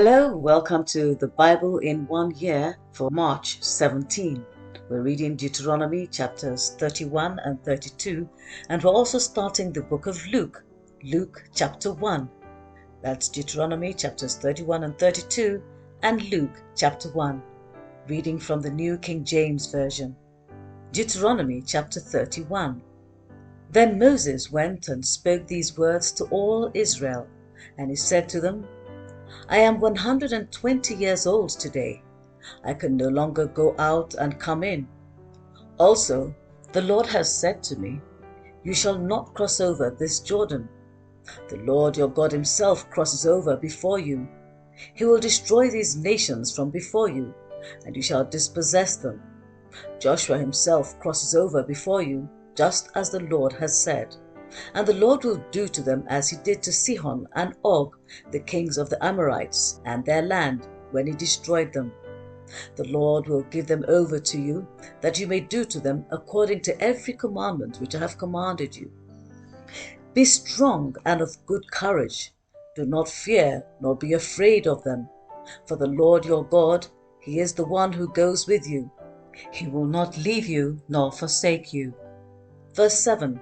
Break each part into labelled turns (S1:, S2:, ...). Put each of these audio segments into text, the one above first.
S1: Hello, welcome to the Bible in 1 year for March 17. We're reading Deuteronomy chapters 31 and 32, and we're also starting the book of Luke, Luke chapter 1. That's Deuteronomy chapters 31 and 32, and Luke chapter 1, reading from the New King James Version. Deuteronomy chapter 31. Then Moses went and spoke these words to all Israel, and he said to them, I am 120 years old today. I can no longer go out and come in. Also, the Lord has said to me, You shall not cross over this Jordan. The Lord your God himself crosses over before you. He will destroy these nations from before you, and you shall dispossess them. Joshua himself crosses over before you, just as the Lord has said. And the Lord will do to them as he did to Sihon and Og, the kings of the Amorites, and their land, when he destroyed them. The Lord will give them over to you, that you may do to them according to every commandment which I have commanded you. Be strong and of good courage. Do not fear, nor be afraid of them. For the Lord your God, he is the one who goes with you. He will not leave you nor forsake you. Verse 7.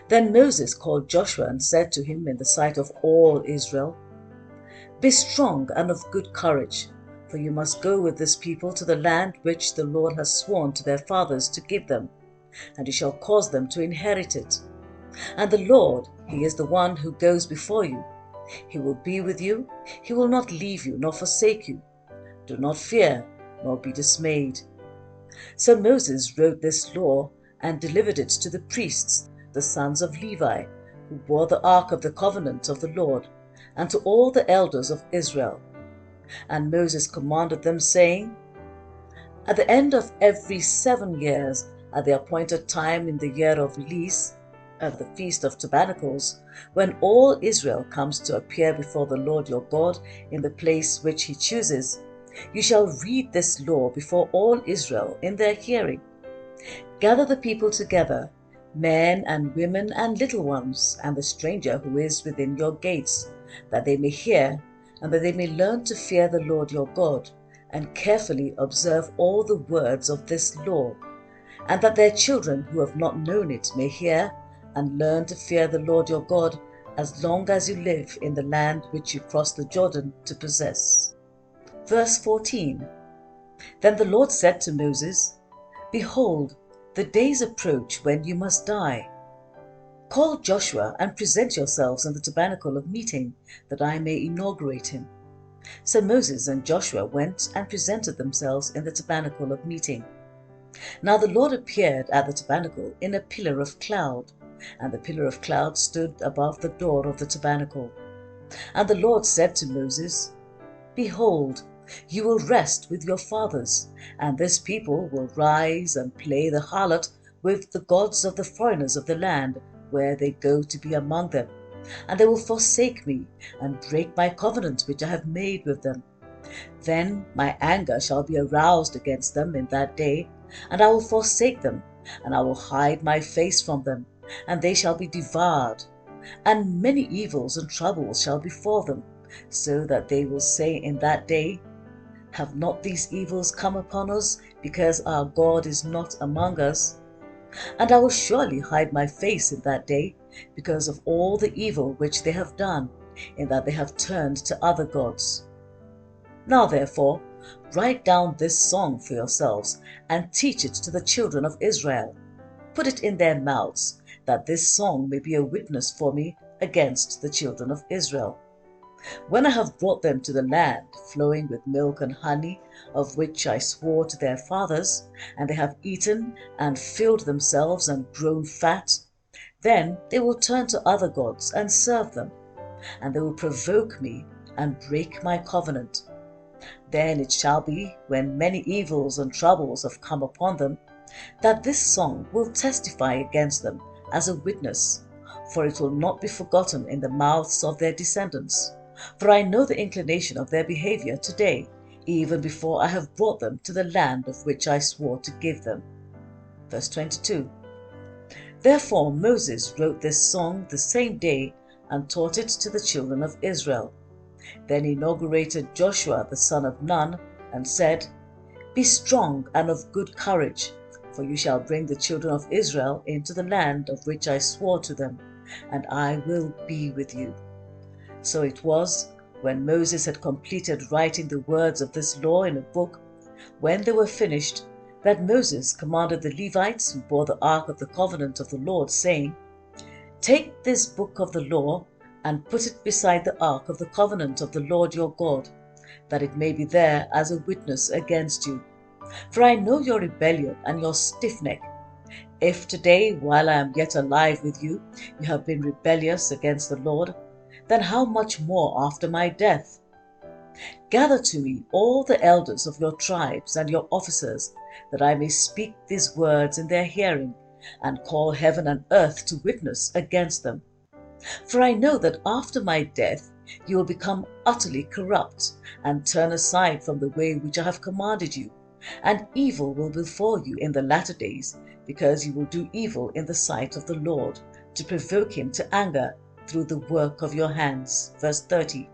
S1: Then Moses called Joshua and said to him in the sight of all Israel, Be strong and of good courage, for you must go with this people to the land which the Lord has sworn to their fathers to give them, and you shall cause them to inherit it. And the Lord, he is the one who goes before you. He will be with you. He will not leave you nor forsake you. Do not fear, nor be dismayed. So Moses wrote this law and delivered it to the priests, the sons of Levi, who bore the ark of the covenant of the Lord, and to all the elders of Israel. And Moses commanded them, saying, At the end of every 7 years, at the appointed time in the year of lease, at the Feast of Tabernacles, when all Israel comes to appear before the Lord your God in the place which he chooses, you shall read this law before all Israel in their hearing. Gather the people together, men and women and little ones, and the stranger who is within your gates, that they may hear, and that they may learn to fear the Lord your God, and carefully observe all the words of this law, and that their children who have not known it may hear, and learn to fear the Lord your God, as long as you live in the land which you cross the Jordan to possess. Verse 14. Then the Lord said to Moses, Behold, the days approach when you must die. Call Joshua and present yourselves in the tabernacle of meeting, that I may inaugurate him. So Moses and Joshua went and presented themselves in the tabernacle of meeting. Now the Lord appeared at the tabernacle in a pillar of cloud, and the pillar of cloud stood above the door of the tabernacle. And the Lord said to Moses, Behold, you will rest with your fathers, and this people will rise and play the harlot with the gods of the foreigners of the land where they go to be among them, and they will forsake me and break my covenant which I have made with them. Then my anger shall be aroused against them in that day, and I will forsake them, and I will hide my face from them, and they shall be devoured, and many evils and troubles shall befall them, so that they will say in that day, Have not these evils come upon us, because our God is not among us? And I will surely hide my face in that day, because of all the evil which they have done, in that they have turned to other gods. Now therefore, write down this song for yourselves, and teach it to the children of Israel. Put it in their mouths, that this song may be a witness for me against the children of Israel. When I have brought them to the land flowing with milk and honey, of which I swore to their fathers, and they have eaten and filled themselves and grown fat, then they will turn to other gods and serve them, and they will provoke me and break my covenant. Then it shall be, when many evils and troubles have come upon them, that this song will testify against them as a witness, for it will not be forgotten in the mouths of their descendants. For I know the inclination of their behavior today, even before I have brought them to the land of which I swore to give them. Verse 22. Therefore Moses wrote this song the same day and taught it to the children of Israel. Then he inaugurated Joshua the son of Nun and said, "Be strong and of good courage, for you shall bring the children of Israel into the land of which I swore to them, and I will be with you." So it was, when Moses had completed writing the words of this law in a book, when they were finished, that Moses commanded the Levites who bore the ark of the covenant of the Lord, saying, "Take this book of the law and put it beside the ark of the covenant of the Lord your God, that it may be there as a witness against you. For I know your rebellion and your stiff neck. If today, while I am yet alive with you, you have been rebellious against the Lord, then how much more after my death? Gather to me all the elders of your tribes and your officers, that I may speak these words in their hearing, and call heaven and earth to witness against them. For I know that after my death you will become utterly corrupt, and turn aside from the way which I have commanded you, and evil will befall you in the latter days, because you will do evil in the sight of the Lord, to provoke him to anger through the work of your hands. Verse 30.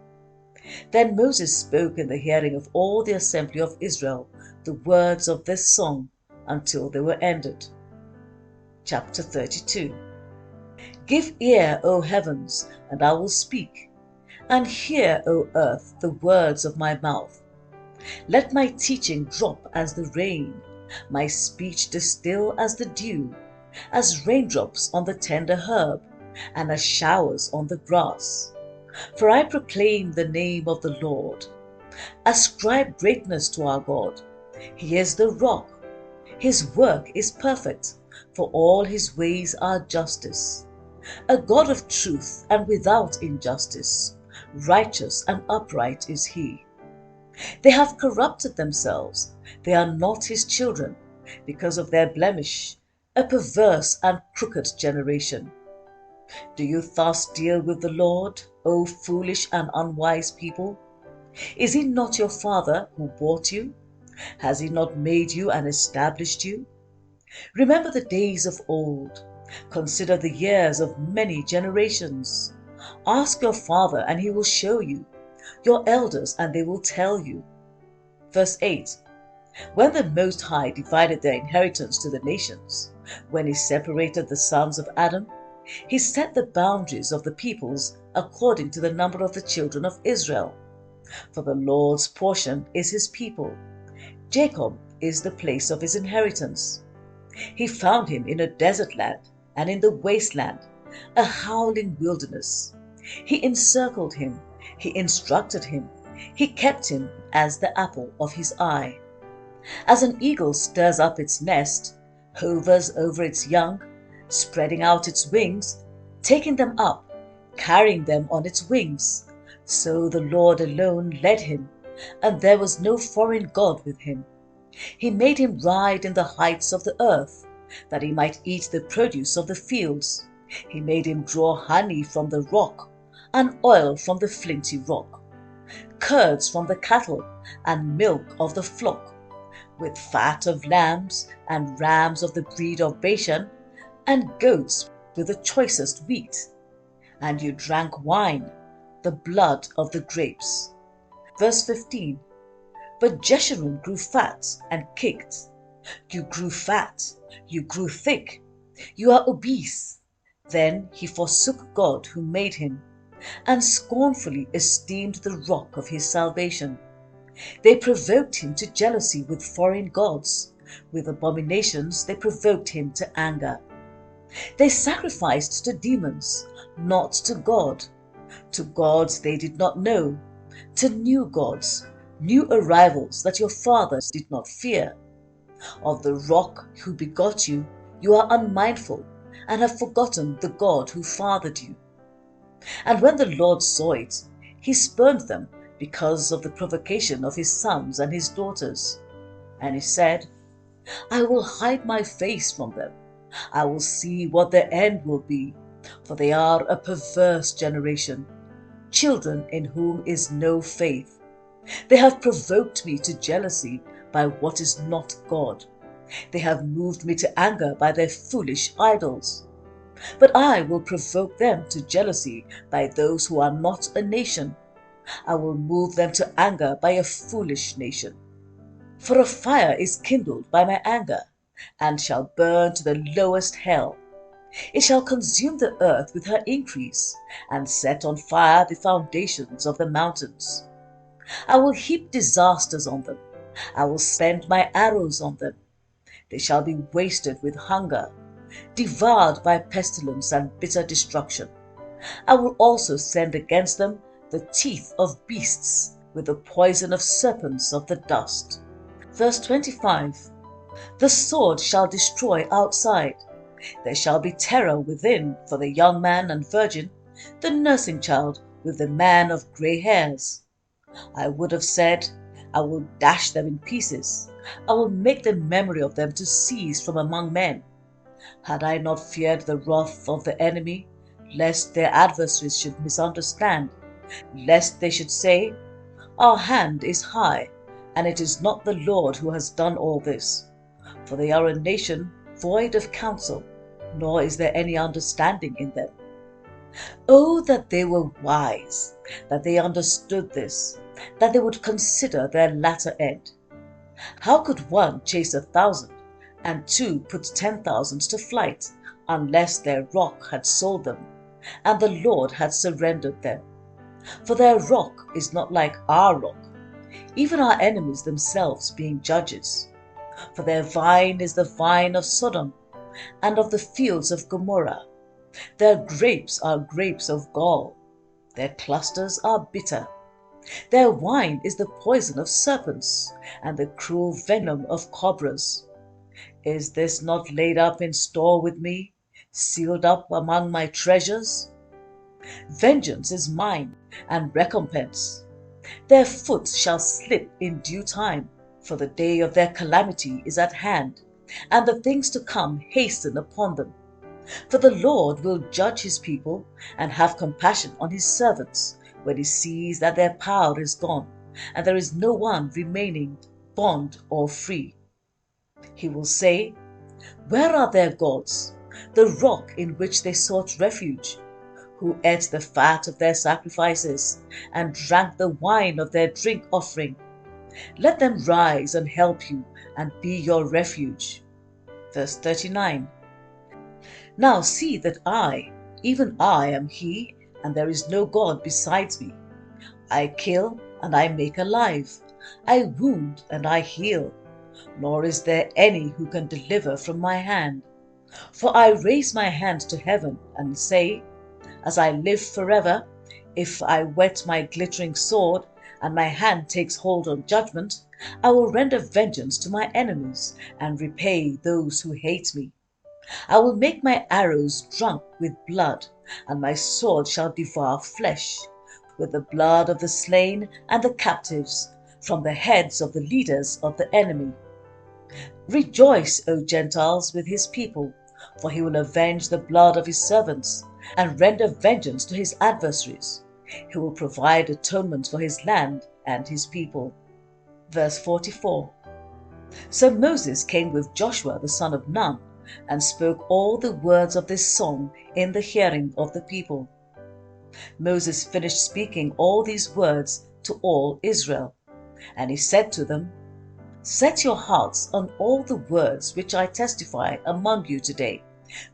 S1: Then Moses spoke in the hearing of all the assembly of Israel the words of this song until they were ended. Chapter 32. Give ear, O heavens, and I will speak, and hear, O earth, the words of my mouth. Let my teaching drop as the rain, my speech distill as the dew, as raindrops on the tender herb, and as showers on the grass. For I proclaim the name of the Lord. Ascribe greatness to our God. He is the rock. His work is perfect, for all his ways are justice. A God of truth and without injustice, righteous and upright is he. They have corrupted themselves, they are not his children, because of their blemish, a perverse and crooked generation. Do you thus deal with the Lord, O foolish and unwise people? Is he not your father who bought you? Has he not made you and established you? Remember the days of old. Consider the years of many generations. Ask your father, and he will show you, your elders, and they will tell you. Verse 8. When the Most High divided their inheritance to the nations, when he separated the sons of Adam, he set the boundaries of the peoples according to the number of the children of Israel. For the Lord's portion is his people. Jacob is the place of his inheritance. He found him in a desert land and in the wasteland, a howling wilderness. He encircled him, he instructed him, he kept him as the apple of his eye. As an eagle stirs up its nest, hovers over its young, spreading out its wings, taking them up, carrying them on its wings, so the Lord alone led him, and there was no foreign god with him. He made him ride in the heights of the earth, that he might eat the produce of the fields. He made him draw honey from the rock, and oil from the flinty rock, curds from the cattle, and milk of the flock, with fat of lambs, and rams of the breed of Bashan, and goats with the choicest wheat. And you drank wine, the blood of the grapes. Verse 15. But Jeshurun grew fat and kicked. You grew fat, you grew thick, you are obese. Then he forsook God who made him, and scornfully esteemed the rock of his salvation. They provoked him to jealousy with foreign gods. With abominations they provoked him to anger. They sacrificed to demons, not to God. To gods they did not know, to new gods, new arrivals that your fathers did not fear. Of the rock who begot you, you are unmindful, and have forgotten the God who fathered you. And when the Lord saw it, he spurned them because of the provocation of his sons and his daughters. And he said, I will hide my face from them. I will see what their end will be, for they are a perverse generation, children in whom is no faith. They have provoked me to jealousy by what is not God. They have moved me to anger by their foolish idols. But I will provoke them to jealousy by those who are not a nation, I will move them to anger by a foolish nation. For a fire is kindled by my anger, and shall burn to the lowest hell. It shall consume the earth with her increase, and set on fire the foundations of the mountains. I will heap disasters on them. I will send my arrows on them. They shall be wasted with hunger, devoured by pestilence and bitter destruction. I will also send against them the teeth of beasts, with the poison of serpents of the dust. Verse 25. The sword shall destroy outside. There shall be terror within for the young man and virgin, the nursing child with the man of grey hairs. I would have said, I will dash them in pieces. I will make the memory of them to cease from among men. Had I not feared the wrath of the enemy, lest their adversaries should misunderstand, lest they should say, Our hand is high, and it is not the Lord who has done all this. For they are a nation void of counsel, nor is there any understanding in them. Oh, that they were wise, that they understood this, that they would consider their latter end. How could one chase 1,000, and two put 10,000 to flight, unless their rock had sold them, and the Lord had surrendered them? For their rock is not like our rock, even our enemies themselves being judges. For their vine is the vine of Sodom, and of the fields of Gomorrah. Their grapes are grapes of gall, their clusters are bitter. Their wine is the poison of serpents, and the cruel venom of cobras. Is this not laid up in store with me, sealed up among my treasures? Vengeance is mine, and recompense. Their foot shall slip in due time, for the day of their calamity is at hand, and the things to come hasten upon them. For the Lord will judge his people, and have compassion on his servants, when he sees that their power is gone, and there is no one remaining, bond or free. He will say, Where are their gods, the rock in which they sought refuge, who ate the fat of their sacrifices, and drank the wine of their drink offering? Let them rise and help you, and be your refuge. Verse 39. Now see that I, even I, am he, and there is no God besides me. I kill, and I make alive. I wound, and I heal. Nor is there any who can deliver from my hand. For I raise my hand to heaven, and say, As I live forever, if I whet my glittering sword, and my hand takes hold on judgment, I will render vengeance to my enemies, and repay those who hate me. I will make my arrows drunk with blood, and my sword shall devour flesh, with the blood of the slain and the captives, from the heads of the leaders of the enemy. Rejoice, O Gentiles, with his people, for he will avenge the blood of his servants, and render vengeance to his adversaries. He will provide atonement for his land and his people. Verse 44. So Moses came with Joshua the son of Nun, and spoke all the words of this song in the hearing of the people. Moses finished speaking all these words to all Israel, and he said to them, Set your hearts on all the words which I testify among you today,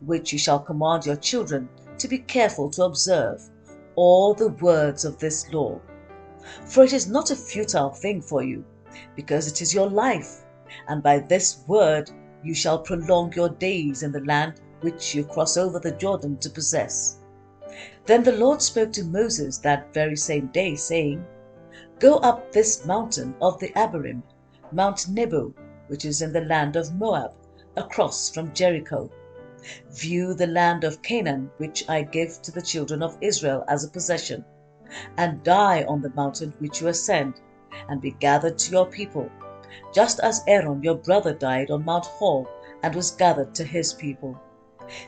S1: which you shall command your children to be careful to observe, all the words of this law. For it is not a futile thing for you, because it is your life, and by this word you shall prolong your days in the land which you cross over the Jordan to possess. Then the Lord spoke to Moses that very same day, saying, Go up this mountain of the Abarim, Mount Nebo, which is in the land of Moab, across from Jericho. View the land of Canaan, which I give to the children of Israel as a possession, and die on the mountain which you ascend, and be gathered to your people, just as Aaron your brother died on Mount Hor, and was gathered to his people.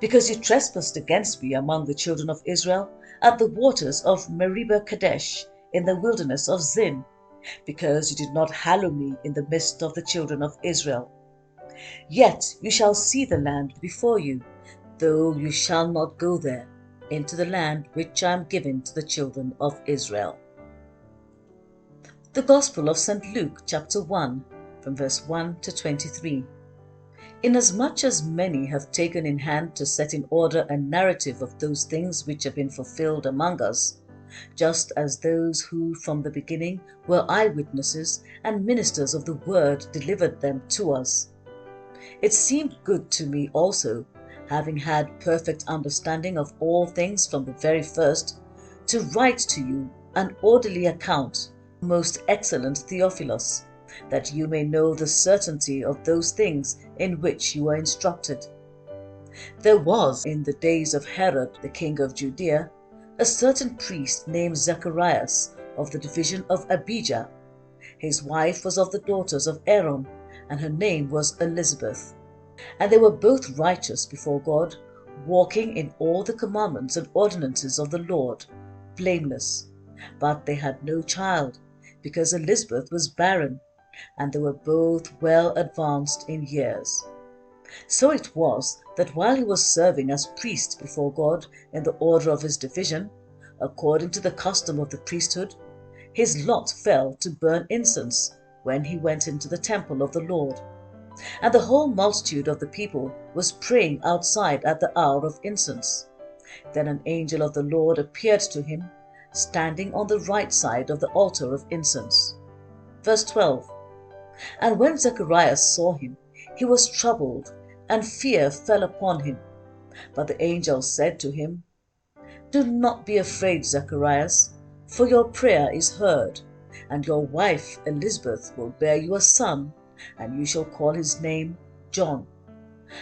S1: Because you trespassed against me among the children of Israel at the waters of Meribah Kadesh in the wilderness of Zin, because you did not hallow me in the midst of the children of Israel. Yet you shall see the land before you, though you shall not go there, into the land which I am giving to the children of Israel. The Gospel of St. Luke, chapter 1, from verse 1 to 23. Inasmuch as many have taken in hand to set in order a narrative of those things which have been fulfilled among us, just as those who from the beginning were eyewitnesses and ministers of the word delivered them to us. It seemed good to me also, having had perfect understanding of all things from the very first, to write to you an orderly account, most excellent Theophilus, that you may know the certainty of those things in which you are instructed. There was in the days of Herod the king of Judea a certain priest named Zacharias of the division of Abijah. His wife was of the daughters of Aaron, and her name was Elizabeth. And they were both righteous before God, walking in all the commandments and ordinances of the Lord, blameless. But they had no child, because Elizabeth was barren, and they were both well advanced in years. So it was that while he was serving as priest before God in the order of his division, according to the custom of the priesthood, his lot fell to burn incense when he went into the temple of the Lord. And the whole multitude of the people was praying outside at the hour of incense. Then an angel of the Lord appeared to him, standing on the right side of the altar of incense. Verse 12. And when Zacharias saw him, he was troubled, and fear fell upon him. But the angel said to him, Do not be afraid, Zacharias, for your prayer is heard, and your wife Elizabeth will bear you a son, and you shall call his name John.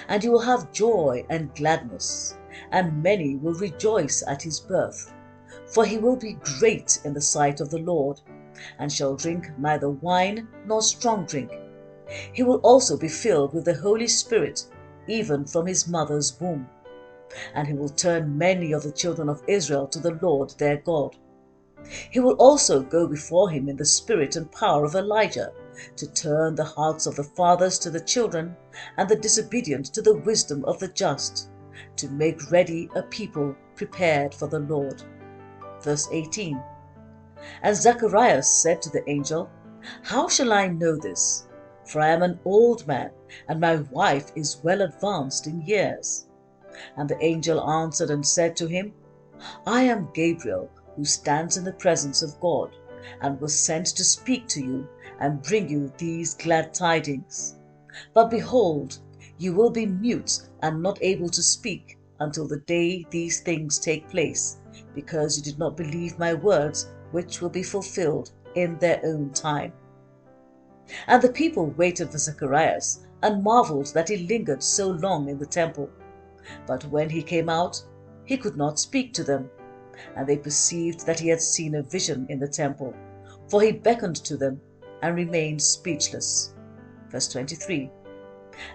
S1: And you will have joy and gladness, and many will rejoice at his birth. For he will be great in the sight of the Lord, and shall drink neither wine nor strong drink. He will also be filled with the Holy Spirit, even from his mother's womb. And he will turn many of the children of Israel to the Lord their God. He will also go before him in the spirit and power of Elijah, to turn the hearts of the fathers to the children, and the disobedient to the wisdom of the just, to make ready a people prepared for the Lord. Verse 18. And Zacharias said to the angel, How shall I know this? For I am an old man, and my wife is well advanced in years. And the angel answered and said to him, I am Gabriel, who stands in the presence of God, and was sent to speak to you and bring you these glad tidings. But behold, you will be mute and not able to speak until the day these things take place, because you did not believe my words, which will be fulfilled in their own time. And the people waited for Zacharias, and marveled that he lingered so long in the temple. But when he came out, he could not speak to them. And they perceived that he had seen a vision in the temple, for he beckoned to them and remained speechless. Verse 23.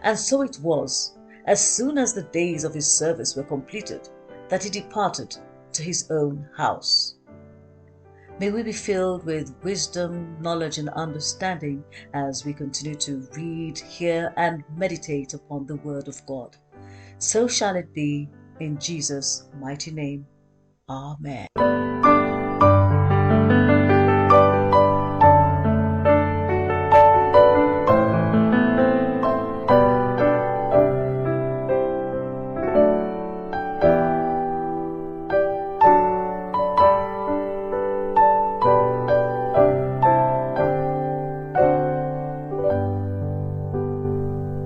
S1: And so it was, as soon as the days of his service were completed, that he departed to his own house. May we be filled with wisdom, knowledge, and understanding as we continue to read, hear, and meditate upon the Word of God. So shall it be, in Jesus' mighty name. Amen.